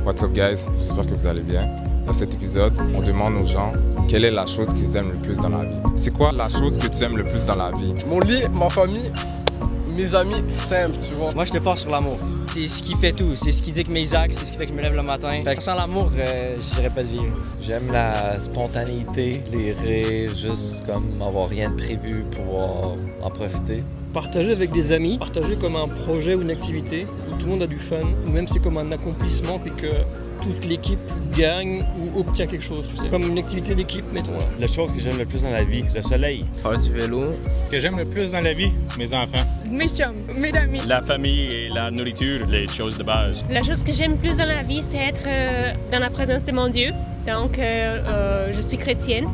What's up guys, j'espère que vous allez bien. Dans cet épisode, on demande aux gens quelle est la chose qu'ils aiment le plus dans la vie. C'est quoi la chose que tu aimes le plus dans la vie? Mon lit, ma famille, mes amis, simple, tu vois. Moi, je te force sur l'amour. C'est ce qui fait tout. C'est ce qui dit que mes actes, c'est ce qui fait que je me lève le matin. Fait que sans l'amour, je dirais pas de vivre. J'aime la spontanéité, les rires, juste comme avoir rien de prévu, pouvoir en profiter. Partager avec des amis, partager comme un projet ou une activité où tout le monde a du fun, ou même c'est comme un accomplissement puis que toute l'équipe gagne ou obtient quelque chose, tu sais. Comme une activité d'équipe, mettons. Là. La chose que j'aime le plus dans la vie, le soleil. Faire du vélo. Ce que j'aime le plus dans la vie, mes enfants. Mes chums, mes amis. La famille et la nourriture, les choses de base. La chose que j'aime plus dans la vie, c'est être dans la présence de mon Dieu. Donc, je suis chrétienne.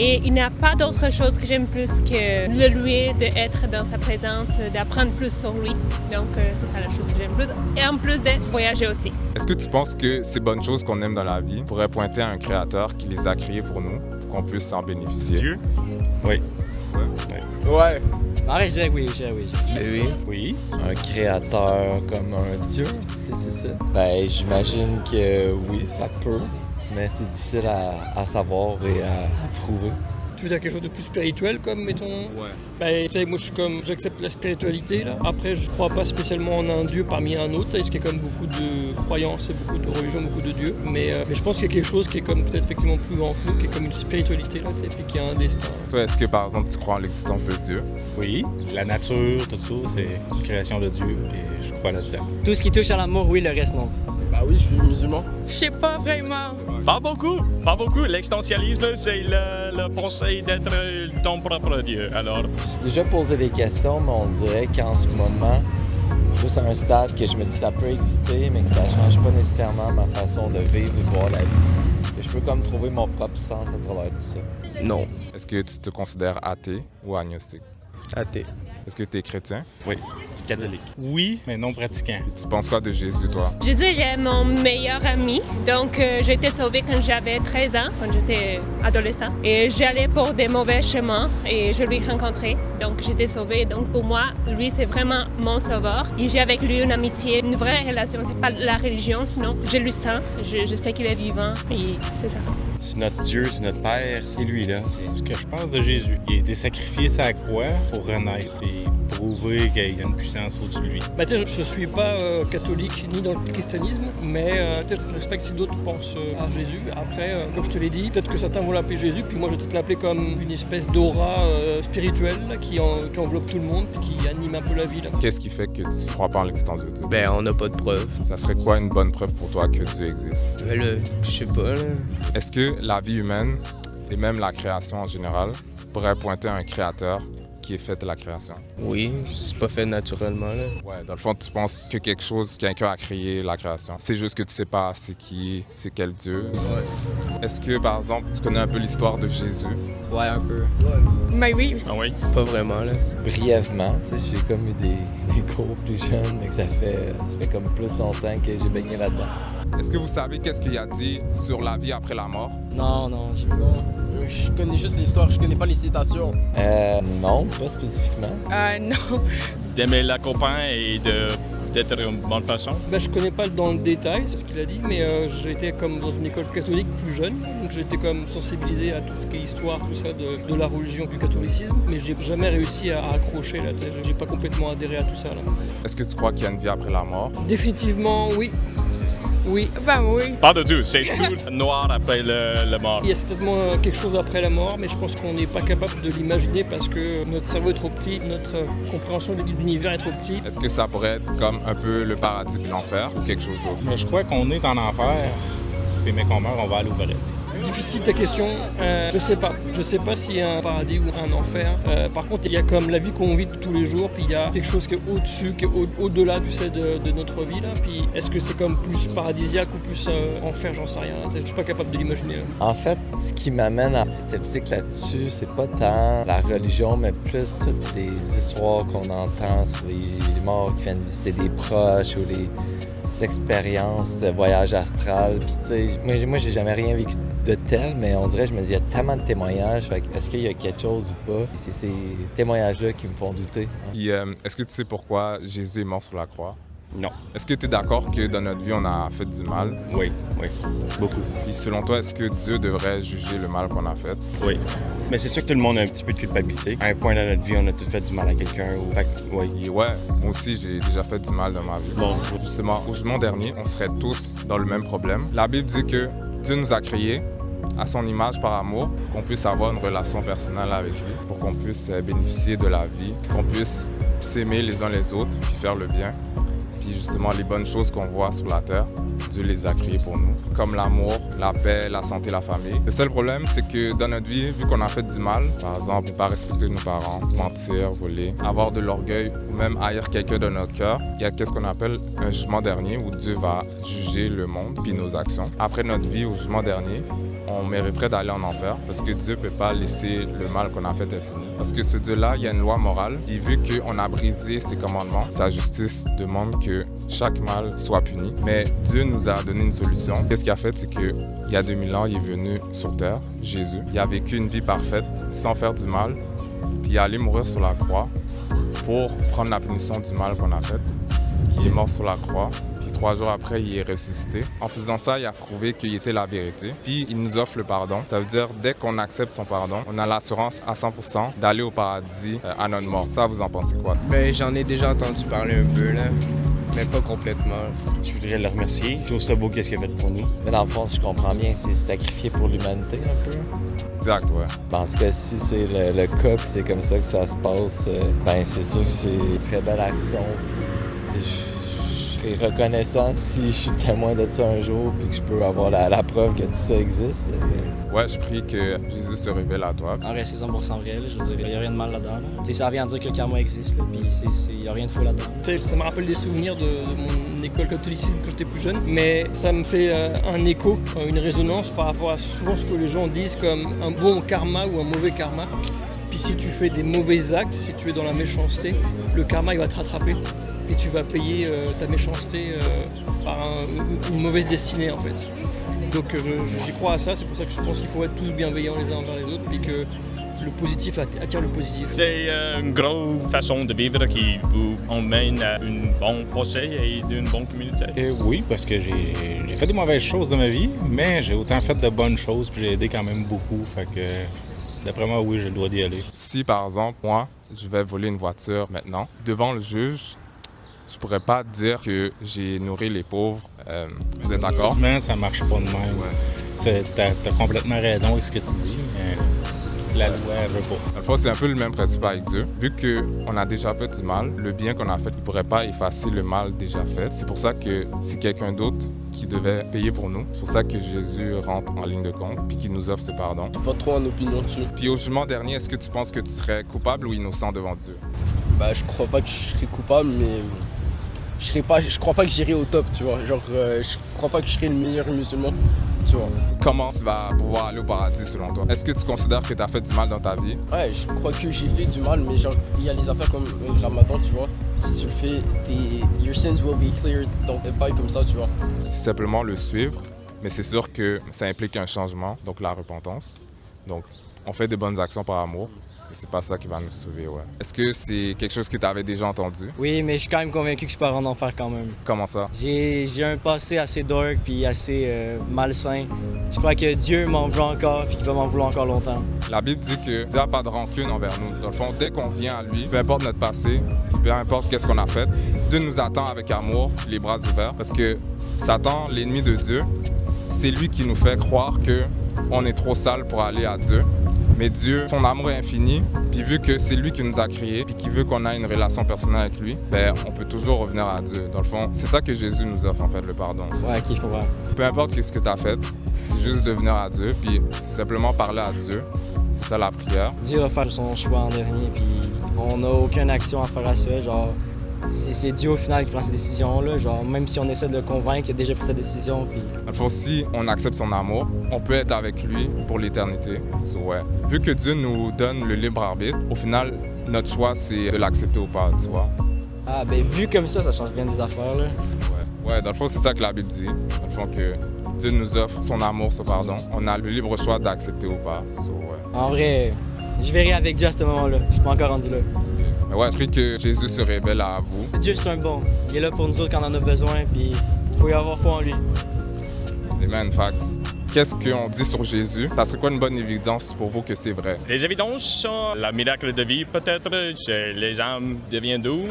Et il n'y a pas d'autre chose que j'aime plus que le louer, d'être dans sa présence, d'apprendre plus sur lui. Donc, c'est ça la chose que j'aime plus. Et en plus de voyager aussi. Est-ce que tu penses que ces bonnes choses qu'on aime dans la vie pourraient pointer à un créateur qui les a créées pour nous, pour qu'on puisse s'en bénéficier? Dieu? Oui. Ouais. Arrête, je dirais oui, Oui. Oui. Un créateur comme un dieu, est-ce que c'est ça? Ben, j'imagine que oui, ça peut, mais c'est difficile à savoir et à prouver. Tu veux dire quelque chose de plus spirituel, comme, mettons? Ouais. Ben, tu sais, moi, j'accepte la spiritualité, là. Après, je crois pas spécialement en un dieu parmi un autre, parce qu'il y a comme beaucoup de croyances et beaucoup de religions, beaucoup de dieux. Mais je pense qu'il y a quelque chose qui est comme peut-être effectivement plus grand que nous, qui est comme une spiritualité, là, tu sais, puis qui a un destin. Toi, est-ce que par exemple tu crois en l'existence de Dieu? Oui. La nature, tout ça, c'est une création de Dieu et je crois là-dedans. Tout ce qui touche à l'amour, oui, le reste, non. Bah oui, je suis musulman. Je sais pas vraiment. Pas beaucoup. L'existentialisme, c'est le conseil d'être ton propre Dieu. Alors, J'ai déjà posé des questions, mais on dirait qu'en ce moment, je suis juste à un stade que je me dis que ça peut exister, mais que ça change pas nécessairement ma façon de vivre et de voir la vie. Et je peux comme trouver mon propre sens à travers tout ça. Non. Est-ce que tu te considères athée ou agnostique? Athée. Est-ce que tu es chrétien? Oui. Catholique. Oui, mais non pratiquant. Et tu penses quoi de Jésus, toi? Jésus, il est mon meilleur ami. Donc, j'ai été sauvée quand j'avais 13 ans, quand j'étais adolescent. Et j'allais pour des mauvais chemins et je l'ai rencontré. Donc, j'étais sauvée. Donc, pour moi, lui, c'est vraiment mon sauveur. Et j'ai avec lui une amitié, une vraie relation. C'est pas la religion, sinon je le sens. Je sais qu'il est vivant et c'est ça. C'est notre Dieu, c'est notre Père, c'est lui là. C'est ce que je pense de Jésus. Il a été sacrifié sur la croix pour renaître et prouver qu'il y a une puissance au-dessus de lui. Bah, tu sais, je suis pas catholique ni dans le christianisme, mais je respecte si d'autres pensent à Jésus. Après, comme je te l'ai dit, peut-être que certains vont l'appeler Jésus, puis moi je vais peut-être l'appeler comme une espèce d'aura spirituelle là, qui enveloppe tout le monde, puis qui anime un peu la vie. Là. Qu'est-ce qui fait que tu crois pas en l'existence de Dieu? Ben, on n'a pas de preuves. Ça serait quoi une bonne preuve pour toi que Dieu existe? Ben là, je sais pas, là. Est-ce que la vie humaine et même la création en général pourrait pointer à un créateur qui est fait de la création? Oui, c'est pas fait naturellement, là. Ouais, dans le fond, tu penses que quelqu'un a créé la création. C'est juste que tu sais pas c'est qui, c'est quel Dieu. Ouais. Est-ce que, par exemple, tu connais un peu l'histoire de Jésus? Ouais, un peu. Mais oui. ah oui. Pas vraiment, là. Brièvement, tu sais, j'ai comme eu des cours plus jeunes, mais que ça fait comme plus longtemps que j'ai baigné là-dedans. Est-ce que vous savez qu'est-ce qu'il a dit sur la vie après la mort? Non, Non, je connais juste l'histoire, je connais pas les citations. Non, pas spécifiquement. Non. D'aimer la copain et d'être une bonne façon. Ben, je connais pas dans le détail ce qu'il a dit, mais j'ai été comme dans une école catholique plus jeune, donc j'ai été comme sensibilisé à tout ce qui est histoire, tout ça de la religion, du catholicisme, mais j'ai jamais réussi à accrocher là, tu sais, j'ai pas complètement adhéré à tout ça là. Est-ce que tu crois qu'il y a une vie après la mort? Définitivement, oui. Oui. Ben oui. Pas de Dieu, c'est tout noir après le mort. Il y a certainement quelque chose après la mort, mais je pense qu'on n'est pas capable de l'imaginer parce que notre cerveau est trop petit, notre compréhension de l'univers est trop petit. Est-ce que ça pourrait être comme un peu le paradis puis l'enfer ou quelque chose d'autre? Mais je crois qu'on est en enfer, puis mais qu'on meurt, on va aller au paradis. Difficile ta question, je sais pas. Je sais pas s'il y a un paradis ou un enfer. Par contre, il y a comme la vie qu'on vit tous les jours, puis il y a quelque chose qui est au-dessus, qui est au-delà, tu sais, de notre vie là. Puis est-ce que c'est comme plus paradisiaque ou plus enfer, j'en sais rien. Je suis pas capable de l'imaginer. En fait, ce qui m'amène à être sceptique là-dessus, c'est pas tant la religion, mais plus toutes les histoires qu'on entend sur les morts qui viennent visiter des proches ou les expériences de voyage astral. Puis tu sais, moi j'ai jamais rien vécu de tel, mais on dirait, je me dis, il y a tellement de témoignages, fait que est-ce qu'il y a quelque chose ou pas? C'est ces témoignages-là qui me font douter. Puis, est-ce que tu sais pourquoi Jésus est mort sur la croix? Non. Est-ce que tu es d'accord que dans notre vie, on a fait du mal? Oui, beaucoup. Puis selon toi, est-ce que Dieu devrait juger le mal qu'on a fait? Oui. Mais c'est sûr que tout le monde a un petit peu de culpabilité. À un point dans notre vie, on a tous fait du mal à quelqu'un. Fait que, oui. Et ouais, moi aussi, j'ai déjà fait du mal dans ma vie. Bon. Justement, au jugement dernier, on serait tous dans le même problème. La Bible dit que Dieu nous a créés à son image par amour, pour qu'on puisse avoir une relation personnelle avec lui, pour qu'on puisse bénéficier de la vie, qu'on puisse s'aimer les uns les autres, puis faire le bien. Puis justement, les bonnes choses qu'on voit sur la terre, Dieu les a créées pour nous, comme l'amour, la paix, la santé, la famille. Le seul problème, c'est que dans notre vie, vu qu'on a fait du mal, par exemple, ne pas respecter nos parents, mentir, voler, avoir de l'orgueil ou même haïr quelqu'un de notre cœur, il y a qu'est-ce qu'on appelle un jugement dernier où Dieu va juger le monde puis nos actions. Après notre vie, au jugement dernier, on mériterait d'aller en enfer parce que Dieu ne peut pas laisser le mal qu'on a fait être puni. Parce que ce Dieu-là, il y a une loi morale. Et vu qu'on a brisé ses commandements, sa justice demande que chaque mal soit puni. Mais Dieu nous a donné une solution. Qu'est-ce qu'il a fait? C'est qu'il y a 2000 ans, il est venu sur terre, Jésus. Il a vécu une vie parfaite sans faire du mal. Puis il est allé mourir sur la croix pour prendre la punition du mal qu'on a fait. Il est mort sur la croix. Puis 3 jours après, il est ressuscité. En faisant ça, il a prouvé qu'il était la vérité. Puis il nous offre le pardon. Ça veut dire, dès qu'on accepte son pardon, on a l'assurance à 100% d'aller au paradis à notre mort. Ça, vous en pensez quoi? Ben, j'en ai déjà entendu parler un peu, là. Mais pas complètement. Je voudrais le remercier. Je trouve ça beau qu'est-ce qu'il a fait pour nous. Mais dans le fond, si je comprends bien, c'est sacrifié pour l'humanité un peu. Exact, ouais. En tout cas, si c'est le cas, puis c'est comme ça que ça se passe, ben c'est sûr que c'est une très belle action. Puis, je serais reconnaissant si je suis témoin de ça un jour, puis que je peux avoir la preuve que tout ça existe. Mais... Ouais, je prie que Jésus se révèle à toi. En vrai, c'est 100% vrai, là. Je veux dire, il n'y a rien de mal là-dedans. Là. Ça revient à dire que le karma existe, là, puis il n'y a rien de faux là-dedans. Ça me rappelle des souvenirs de mon école catholicisme quand j'étais plus jeune, mais ça me fait un écho, une résonance par rapport à souvent ce que les gens disent comme un bon karma ou un mauvais karma. Puis si tu fais des mauvais actes, si tu es dans la méchanceté, le karma il va te rattraper et tu vas payer ta méchanceté par une mauvaise destinée en fait. Donc j'y crois à ça, c'est pour ça que je pense qu'il faut être tous bienveillants les uns envers les autres et que le positif attire le positif. C'est une grosse façon de vivre qui vous emmène à une bonne procès et une bonne communauté. Oui, parce que j'ai fait des mauvaises choses dans ma vie, mais j'ai autant fait de bonnes choses puis j'ai aidé quand même beaucoup. Fait que d'après moi, oui, j'ai le droit d'y aller. Si par exemple, moi, je vais voler une voiture maintenant, devant le juge, je pourrais pas dire que j'ai nourri les pauvres. Vous êtes d'accord? Mais ça marche pas de même. Ouais. T'as complètement raison avec ce que tu dis, mais la loi, elle veut pas. Dans le fond, c'est un peu le même principe avec Dieu. Vu qu'on a déjà fait du mal, le bien qu'on a fait, il pourrait pas effacer le mal déjà fait. C'est pour ça que c'est quelqu'un d'autre qui devait payer pour nous. C'est pour ça que Jésus rentre en ligne de compte puis qu'il nous offre ce pardon. J'ai pas trop en opinion dessus. Puis au jugement dernier, est-ce que tu penses que tu serais coupable ou innocent devant Dieu? Bah, je crois pas que je serais coupable, mais je crois pas que j'irai au top, tu vois. Genre, je crois pas que je serai le meilleur musulman, tu vois. Comment tu vas pouvoir aller au paradis selon toi? Est-ce que tu considères que tu as fait du mal dans ta vie? Ouais, je crois que j'ai fait du mal, mais genre, il y a les affaires comme le ramadan, tu vois. Si tu le fais, your sins will be cleared, donc pas comme ça, tu vois. C'est simplement le suivre, mais c'est sûr que ça implique un changement, donc la repentance. Donc, on fait des bonnes actions par amour. Et c'est pas ça qui va nous sauver, ouais. Est-ce que c'est quelque chose que tu avais déjà entendu? Oui, mais je suis quand même convaincu que je peux en enfer quand même. Comment ça? J'ai un passé assez dark puis assez malsain. Je crois que Dieu m'en veut encore puis qu'il va m'en vouloir encore longtemps. La Bible dit que Dieu n'a pas de rancune envers nous. Dans le fond, dès qu'on vient à lui, peu importe notre passé, puis peu importe qu'est-ce qu'on a fait, Dieu nous attend avec amour, les bras ouverts, parce que Satan, l'ennemi de Dieu, c'est lui qui nous fait croire qu'on est trop sale pour aller à Dieu. Mais Dieu, son amour est infini, puis vu que c'est lui qui nous a créés, puis qui veut qu'on ait une relation personnelle avec lui, ben on peut toujours revenir à Dieu. Dans le fond, c'est ça que Jésus nous offre, en fait, le pardon. Ouais, ok, je comprends. Peu importe ce que tu as fait, c'est juste de venir à Dieu, puis c'est simplement parler à Dieu. C'est ça la prière. Dieu va faire son choix en dernier, puis on n'a aucune action à faire à ça, genre... C'est Dieu au final qui prend ces décisions-là, genre même si on essaie de le convaincre, il a déjà pris sa décision. Puis... Dans le fond, si on accepte son amour, on peut être avec lui pour l'éternité. So, ouais. Vu que Dieu nous donne le libre arbitre, au final, notre choix, c'est de l'accepter ou pas, tu vois. Ah, ben vu comme ça change bien des affaires, là. Ouais, dans le fond, c'est ça que la Bible dit. Dans le fond, que Dieu nous offre son amour, son pardon. On a le libre choix d'accepter ou pas. So, ouais. En vrai, je verrai avec Dieu à ce moment-là. Je suis pas encore rendu là. Mais ouais, je prie que Jésus se révèle à vous. Dieu, c'est un bon. Il est là pour nous autres quand on en a besoin, puis il faut y avoir foi en lui. Amen, facts. Qu'est-ce qu'on dit sur Jésus? Ça serait quoi une bonne évidence pour vous que c'est vrai? Les évidences sont le miracle de vie, peut-être. Les âmes deviennent doux.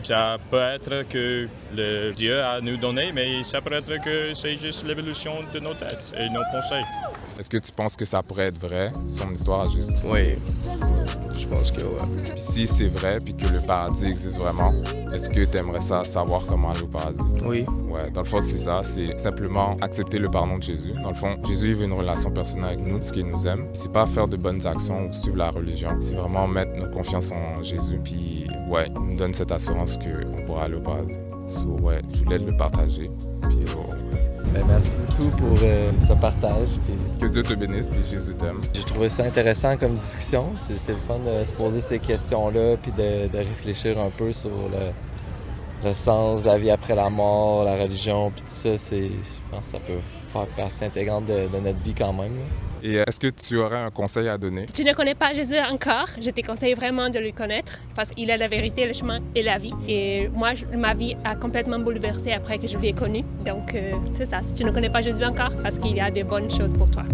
Ça peut être que le Dieu a nous donné, mais ça peut être que c'est juste l'évolution de nos têtes et nos pensées. Est-ce que tu penses que ça pourrait être vrai, son histoire à Jésus? Oui, je pense que ouais. Puis si c'est vrai, puis que le paradis existe vraiment, est-ce que tu aimerais ça savoir comment aller au paradis? Oui. Ouais, dans le fond, c'est ça. C'est simplement accepter le pardon de Jésus. Dans le fond, Jésus il veut une relation personnelle avec nous, parce qu'il nous aime. C'est pas faire de bonnes actions ou suivre la religion. C'est vraiment mettre notre confiance en Jésus. Puis, ouais, il nous donne cette assurance qu'on pourra aller au paradis. So, ouais, je voulais le partager. Puis, Ben, merci beaucoup pour ce partage. Puis que Dieu te bénisse, puis Jésus t'aime. j'ai trouvé ça intéressant comme discussion. C'est le fun de se poser ces questions-là, puis de réfléchir un peu sur le sens de la vie après la mort, la religion, puis tout ça. Je pense que ça peut faire partie intégrante de notre vie quand même, là. Et est-ce que tu aurais un conseil à donner? Si tu ne connais pas Jésus encore, je te conseille vraiment de le connaître parce qu'il est la vérité, le chemin et la vie. Et moi, ma vie a complètement bouleversé après que je l'ai connu. Donc, c'est ça. Si tu ne connais pas Jésus encore, parce qu'il y a de bonnes choses pour toi.